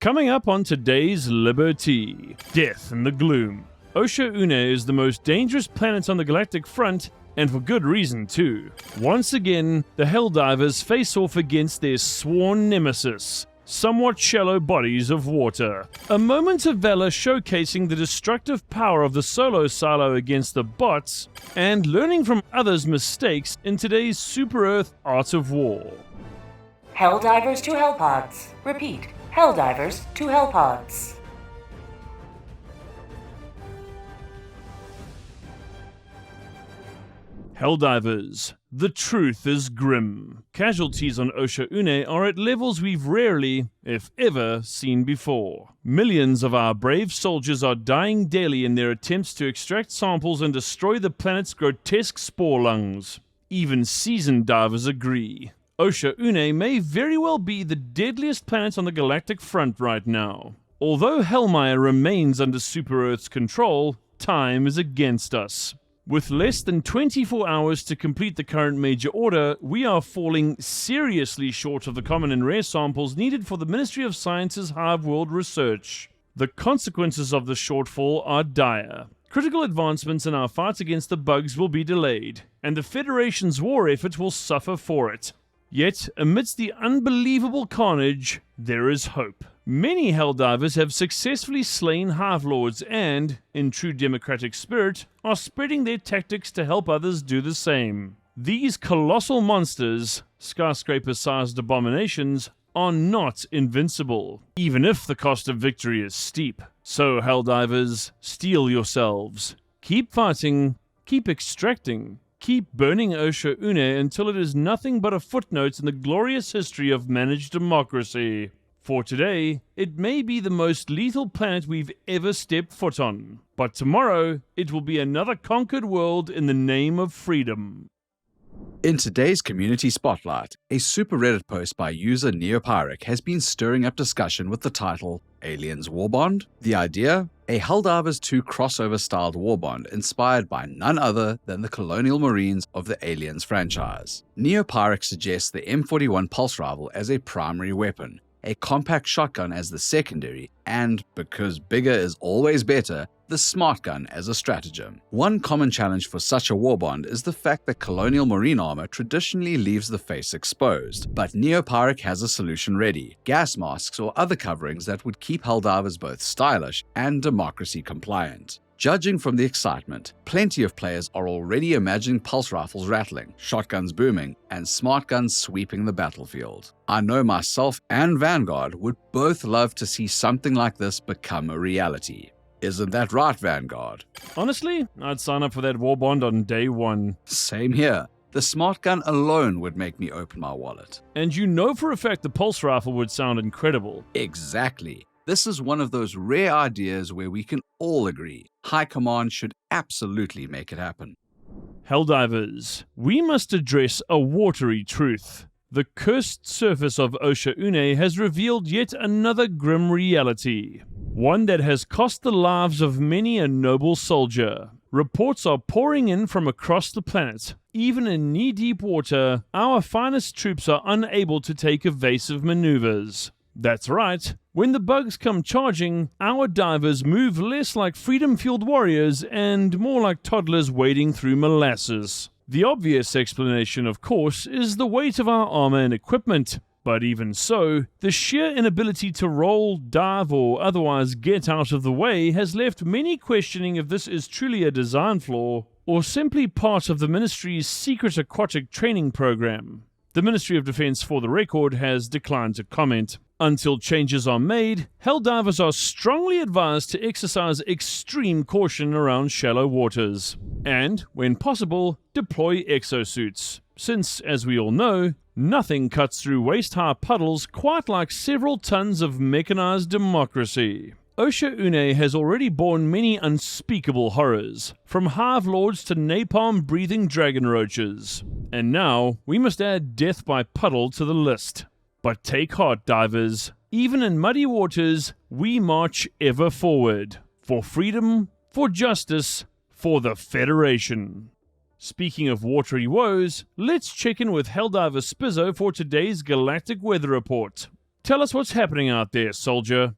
Coming up on today's Liberty, Death in the Gloom. Oshaune is the most dangerous planet on the galactic front, and for good reason too. Once again, the Helldivers face off against their sworn nemesis, somewhat shallow bodies of water. A moment of valor showcasing the destructive power of the solo silo against the bots, and learning from others' mistakes in today's Super Earth Art of War. Helldivers to Hellpods. Repeat, Helldivers to Hellpods. Helldivers. The truth is grim. Casualties on Oshaune are at levels we've rarely, if ever, seen before. Millions of our brave soldiers are dying daily in their attempts to extract samples and destroy the planet's grotesque spore lungs. Even seasoned divers agree. Oshaune may very well be the deadliest planet on the galactic front right now. Although Hellmire remains under Super Earth's control, time is against us. With less than 24 hours to complete the current major order, we are falling seriously short of the common and rare samples needed for the Ministry of Science's Hive-World research. The consequences of the shortfall are dire. Critical advancements in our fight against the bugs will be delayed, and the Federation's war effort will suffer for it. Yet, amidst the unbelievable carnage, there is hope. Many Helldivers have successfully slain Hive Lords and, in true democratic spirit, are spreading their tactics to help others do the same. These colossal monsters, skyscraper-sized abominations, are not invincible, even if the cost of victory is steep. So, Helldivers, steel yourselves. Keep fighting, keep extracting. Keep burning Oshaune until it is nothing but a footnote in the glorious history of managed democracy. For today, it may be the most lethal planet we've ever stepped foot on. But tomorrow, it will be another conquered world in the name of freedom. In today's Community Spotlight, a super Reddit post by user Neopyrek has been stirring up discussion with the title, Aliens Warbond? The idea? A Helldivers 2 crossover-styled warbond inspired by none other than the Colonial Marines of the Aliens franchise. Neopyrek suggests the M41 pulse rifle as a primary weapon, a compact shotgun as the secondary, and, because bigger is always better, the smart gun as a stratagem. One common challenge for such a warbond is the fact that Colonial Marine armor traditionally leaves the face exposed, but Neopyrek has a solution ready: gas masks or other coverings that would keep Helldivers both stylish and democracy compliant. Judging from the excitement, plenty of players are already imagining pulse rifles rattling, shotguns booming, and smart guns sweeping the battlefield. I know myself and Vanguard would both love to see something like this become a reality. Isn't that right, Vanguard? Honestly, I'd sign up for that warbond on day one. Same here. The smart gun alone would make me open my wallet. And you know for a fact the pulse rifle would sound incredible. Exactly. This is one of those rare ideas where we can all agree. High Command should absolutely make it happen. Helldivers, we must address a watery truth. The cursed surface of Oshaune has revealed yet another grim reality. One that has cost the lives of many a noble soldier. Reports are pouring in from across the planet. Even in knee-deep water, our finest troops are unable to take evasive maneuvers. That's right. When the bugs come charging, our divers move less like freedom-fueled warriors and more like toddlers wading through molasses. The obvious explanation, of course, is the weight of our armor and equipment. But even so, the sheer inability to roll, dive, or otherwise get out of the way has left many questioning if this is truly a design flaw or simply part of the Ministry's secret aquatic training program. The Ministry of Defense, for the record, has declined to comment. Until changes are made, Helldivers are strongly advised to exercise extreme caution around shallow waters. And, when possible, deploy exosuits. Since, as we all know, nothing cuts through waist-high puddles quite like several tons of mechanized democracy. Oshaune has already borne many unspeakable horrors, from hive lords to napalm-breathing dragon roaches. And now, we must add death by puddle to the list. But take heart, divers. Even in muddy waters, we march ever forward. For freedom, for justice, for the Federation. Speaking of watery woes, let's check in with Helldiver Spizzo for today's Galactic weather report. Tell us what's happening out there, soldier.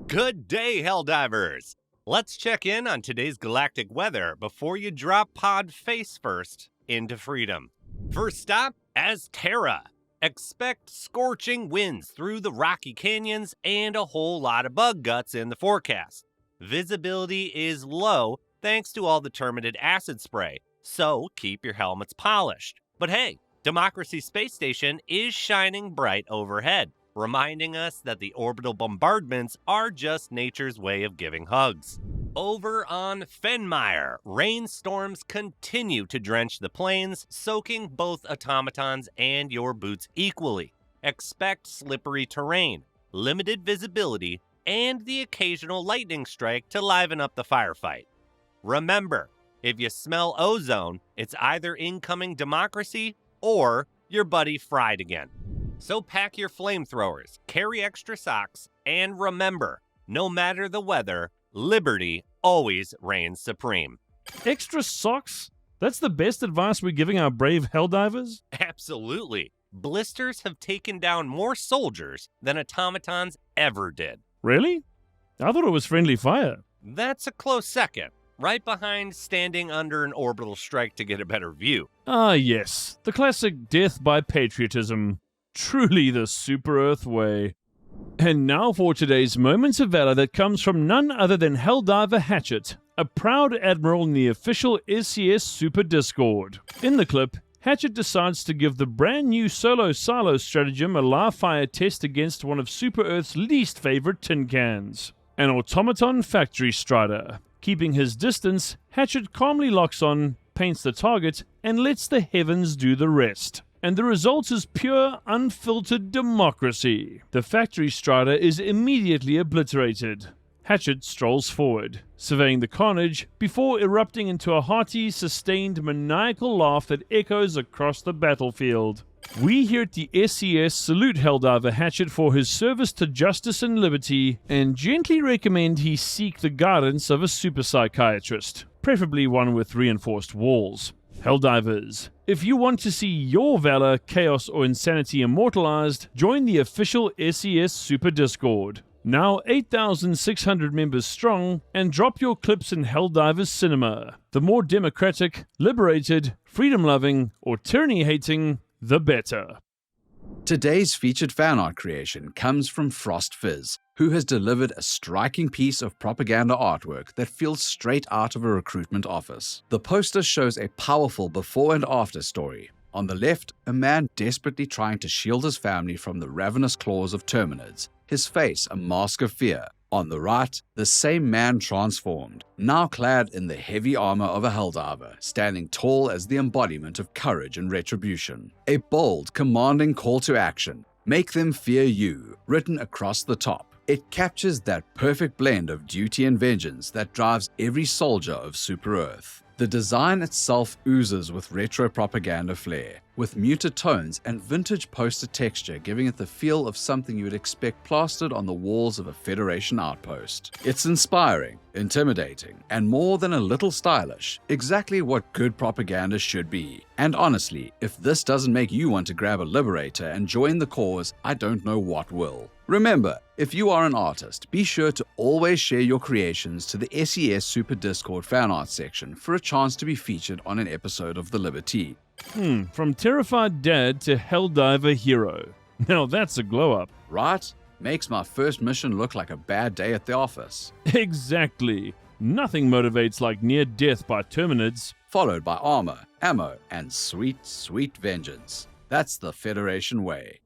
Good day, Helldivers! Let's check in on today's galactic weather before you drop pod face first into freedom. First stop, Azterra. Expect scorching winds through the rocky canyons and a whole lot of bug guts in the forecast. Visibility is low thanks to all the terminated acid spray, so keep your helmets polished. But hey, Democracy Space Station is shining bright overhead, reminding us that the orbital bombardments are just nature's way of giving hugs. Over on Fenmire, rainstorms continue to drench the plains, soaking both automatons and your boots equally. Expect slippery terrain, limited visibility, and the occasional lightning strike to liven up the firefight. Remember, if you smell ozone, it's either incoming democracy or your buddy fried again. So pack your flamethrowers, carry extra socks, and remember, no matter the weather, liberty always reigns supreme. Extra socks? That's the best advice we're giving our brave Helldivers? Absolutely. Blisters have taken down more soldiers than automatons ever did. Really? I thought it was friendly fire. That's a close second, right behind standing under an orbital strike to get a better view. Ah, yes. The classic death by patriotism. Truly the Super Earth way. And now for today's Moments of Valor that comes from none other than Helldiver Hatchet, a proud admiral in the official SCS Super Discord. In the clip, Hatchet decides to give the brand new solo silo stratagem a live fire test against one of Super Earth's least favorite tin cans, an automaton factory strider. Keeping his distance, Hatchet calmly locks on, paints the target, and lets the heavens do the rest. And the result is pure, unfiltered democracy. The factory strider is immediately obliterated. Hatchet strolls forward, surveying the carnage, before erupting into a hearty, sustained, maniacal laugh that echoes across the battlefield. We here at the SCS salute Helldiver Hatchet for his service to justice and liberty, and gently recommend he seek the guidance of a super psychiatrist, preferably one with reinforced walls. Helldivers, if you want to see your valor, chaos, or insanity immortalized, join the official SCS Super Discord, now 8,600 members strong, and drop your clips in Helldivers Cinema. The more democratic, liberated, freedom-loving, or tyranny-hating, the better. Today's featured fan art creation comes from Frost Fizz, who has delivered a striking piece of propaganda artwork that feels straight out of a recruitment office. The poster shows a powerful before and after story. On the left, a man desperately trying to shield his family from the ravenous claws of Terminids, his face a mask of fear. On the right, the same man transformed, now clad in the heavy armor of a Helldiver, standing tall as the embodiment of courage and retribution. A bold, commanding call to action, "Make them fear you," written across the top. It captures that perfect blend of duty and vengeance that drives every soldier of Super Earth. The design itself oozes with retro propaganda flair, with muted tones and vintage poster texture giving it the feel of something you would expect plastered on the walls of a Federation outpost. It's inspiring, intimidating, and more than a little stylish, exactly what good propaganda should be. And honestly, if this doesn't make you want to grab a Liberator and join the cause, I don't know what will. Remember, if you are an artist, be sure to always share your creations to the SES Super Discord fan art section for a chance to be featured on an episode of The Liberty. From terrified dad to Helldiver hero. Now that's a glow up. Right? Makes my first mission look like a bad day at the office. Exactly. Nothing motivates like near death by Terminids. Followed by armor, ammo, and sweet, sweet vengeance. That's the Federation way.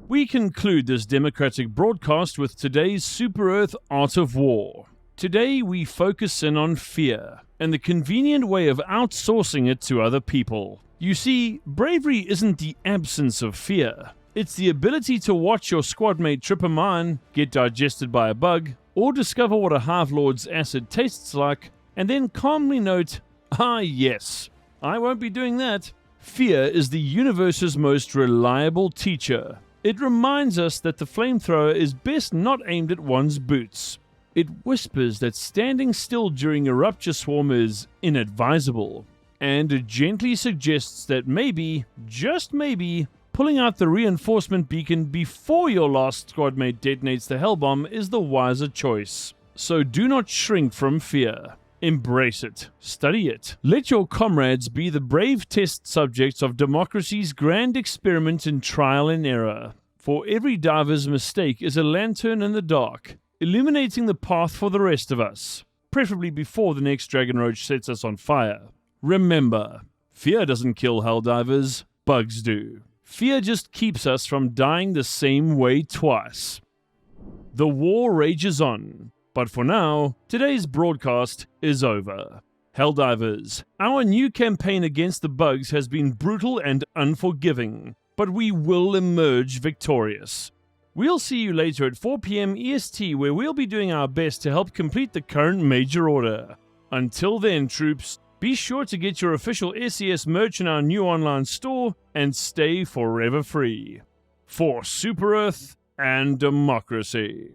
We conclude this democratic broadcast with today's Super Earth Art of War. Today we focus in on fear, and the convenient way of outsourcing it to other people. You see, bravery isn't the absence of fear. It's the ability to watch your squad mate trip a mine, get digested by a bug, or discover what a Half-Lord's acid tastes like, and then calmly note, "Ah yes, I won't be doing that." Fear is the universe's most reliable teacher. It reminds us that the flamethrower is best not aimed at one's boots. It whispers that standing still during a rupture swarm is inadvisable. And it gently suggests that maybe, just maybe, Pulling out the reinforcement beacon before your last squad mate detonates the Hellbomb is the wiser choice. So do not shrink from fear. Embrace it. Study it. Let your comrades be the brave test subjects of democracy's grand experiment in trial and error. For every diver's mistake is a lantern in the dark, illuminating the path for the rest of us, preferably before the next Dragon Roach sets us on fire. Remember, fear doesn't kill Helldivers, bugs do. Fear just keeps us from dying the same way twice. The war rages on. But for now, today's broadcast is over. Helldivers, our new campaign against the bugs has been brutal and unforgiving, but we will emerge victorious. We'll see you later at 4 PM EST, where we'll be doing our best to help complete the current major order. Until then, troops, be sure to get your official SES merch in our new online store and stay forever free. For Super Earth and democracy.